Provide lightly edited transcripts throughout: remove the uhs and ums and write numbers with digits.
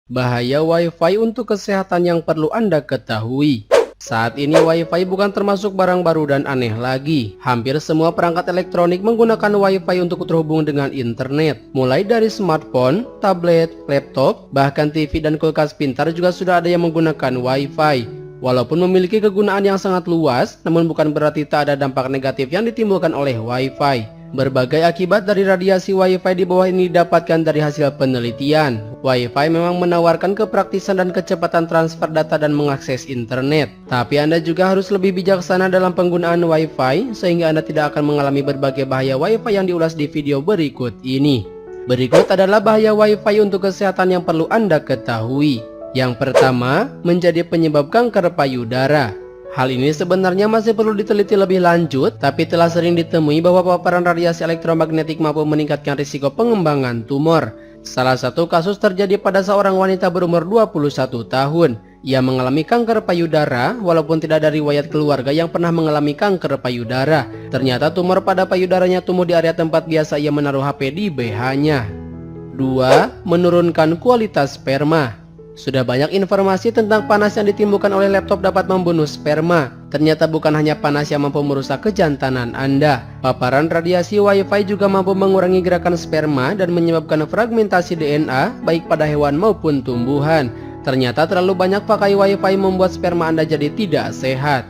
Bahaya Wi-Fi untuk kesehatan yang perlu Anda ketahui. Saat ini Wi-Fi bukan termasuk barang baru dan aneh lagi. Hampir semua perangkat elektronik menggunakan Wi-Fi untuk terhubung dengan internet. Mulai dari smartphone, tablet, laptop, bahkan TV dan kulkas pintar juga sudah ada yang menggunakan Wi-Fi. Walaupun memiliki kegunaan yang sangat luas, namun bukan berarti tak ada dampak negatif yang ditimbulkan oleh Wi-Fi. Berbagai akibat dari radiasi Wi-Fi di bawah ini didapatkan dari hasil penelitian. Wi-Fi memang menawarkan kepraktisan dan kecepatan transfer data dan mengakses internet. Tapi Anda juga harus lebih bijaksana dalam penggunaan Wi-Fi, sehingga Anda tidak akan mengalami berbagai bahaya Wi-Fi yang diulas di video berikut ini. Berikut adalah bahaya Wi-Fi untuk kesehatan yang perlu Anda ketahui. Yang pertama, menjadi penyebab kanker payudara. Hal ini sebenarnya masih perlu diteliti lebih lanjut, tapi telah sering ditemui bahwa paparan radiasi elektromagnetik mampu meningkatkan risiko pengembangan tumor. Salah satu kasus terjadi pada seorang wanita berumur 21 tahun. Ia mengalami kanker payudara walaupun tidak ada riwayat keluarga yang pernah mengalami kanker payudara. Ternyata tumor pada payudaranya tumbuh di area tempat biasa ia menaruh HP di BH-nya. 2. Menurunkan kualitas sperma. Sudah banyak informasi tentang panas yang ditimbulkan oleh laptop dapat membunuh sperma. Ternyata bukan hanya panas yang mampu merusak kejantanan Anda. Paparan radiasi Wi-Fi juga mampu mengurangi gerakan sperma dan menyebabkan fragmentasi DNA baik pada hewan maupun tumbuhan. Ternyata terlalu banyak pakai Wi-Fi membuat sperma Anda jadi tidak sehat.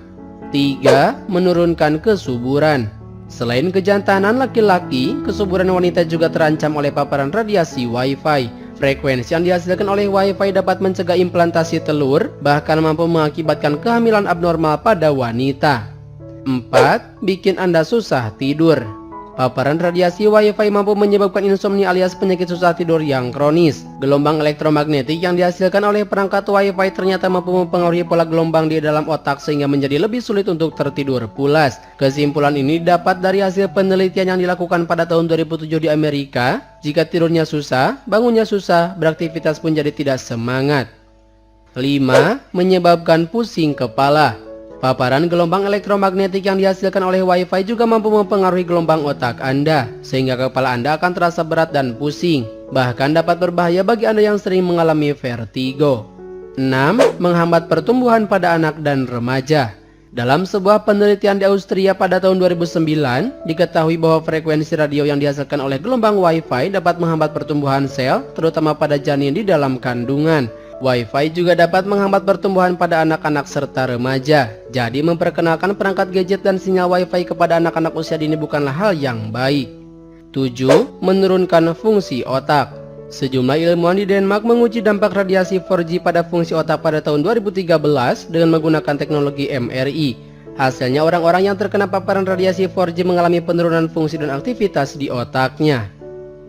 3. Menurunkan kesuburan. Selain kejantanan laki-laki, kesuburan wanita juga terancam oleh paparan radiasi Wi-Fi. Frekuensi yang dihasilkan oleh Wi-Fi dapat mencegah implantasi telur, bahkan mampu mengakibatkan kehamilan abnormal pada wanita. 4. Bikin Anda susah tidur. Paparan radiasi Wi-Fi mampu menyebabkan insomnia alias penyakit susah tidur yang kronis. Gelombang elektromagnetik yang dihasilkan oleh perangkat Wi-Fi ternyata mampu mempengaruhi pola gelombang di dalam otak sehingga menjadi lebih sulit untuk tertidur pulas. Kesimpulan ini dapat dari hasil penelitian yang dilakukan pada tahun 2007 di Amerika. Jika tidurnya susah, bangunnya susah, beraktivitas pun jadi tidak semangat. 5. Menyebabkan pusing kepala. Paparan gelombang elektromagnetik yang dihasilkan oleh Wi-Fi juga mampu mempengaruhi gelombang otak Anda, sehingga kepala Anda akan terasa berat dan pusing. Bahkan dapat berbahaya bagi Anda yang sering mengalami vertigo. 6. Menghambat pertumbuhan pada anak dan remaja. Dalam sebuah penelitian di Austria pada tahun 2009, diketahui bahwa frekuensi radio yang dihasilkan oleh gelombang Wi-Fi dapat menghambat pertumbuhan sel, terutama pada janin di dalam kandungan. Wi-Fi juga dapat menghambat pertumbuhan pada anak-anak serta remaja. Jadi memperkenalkan perangkat gadget dan sinyal Wi-Fi kepada anak-anak usia dini bukanlah hal yang baik. 7. Menurunkan fungsi otak. Sejumlah ilmuwan di Denmark menguji dampak radiasi 4G pada fungsi otak pada tahun 2013 dengan menggunakan teknologi MRI. Hasilnya orang-orang yang terkena paparan radiasi 4G mengalami penurunan fungsi dan aktivitas di otaknya.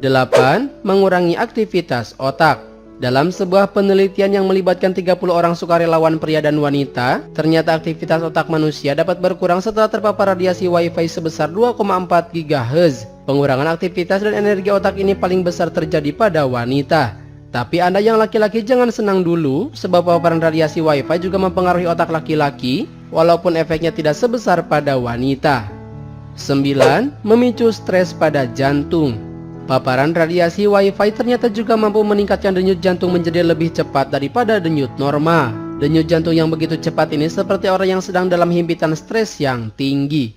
8. Mengurangi aktivitas otak. Dalam sebuah penelitian yang melibatkan 30 orang sukarelawan pria dan wanita, ternyata aktivitas otak manusia dapat berkurang setelah terpapar radiasi Wi-Fi sebesar 2,4 GHz. Pengurangan aktivitas dan energi otak ini paling besar terjadi pada wanita. Tapi Anda yang laki-laki jangan senang dulu, sebab paparan radiasi Wi-Fi juga mempengaruhi otak laki-laki, walaupun efeknya tidak sebesar pada wanita. 9. Memicu stres pada jantung. Paparan radiasi Wi-Fi ternyata juga mampu meningkatkan denyut jantung menjadi lebih cepat daripada denyut normal. Denyut jantung yang begitu cepat ini seperti orang yang sedang dalam himpitan stres yang tinggi.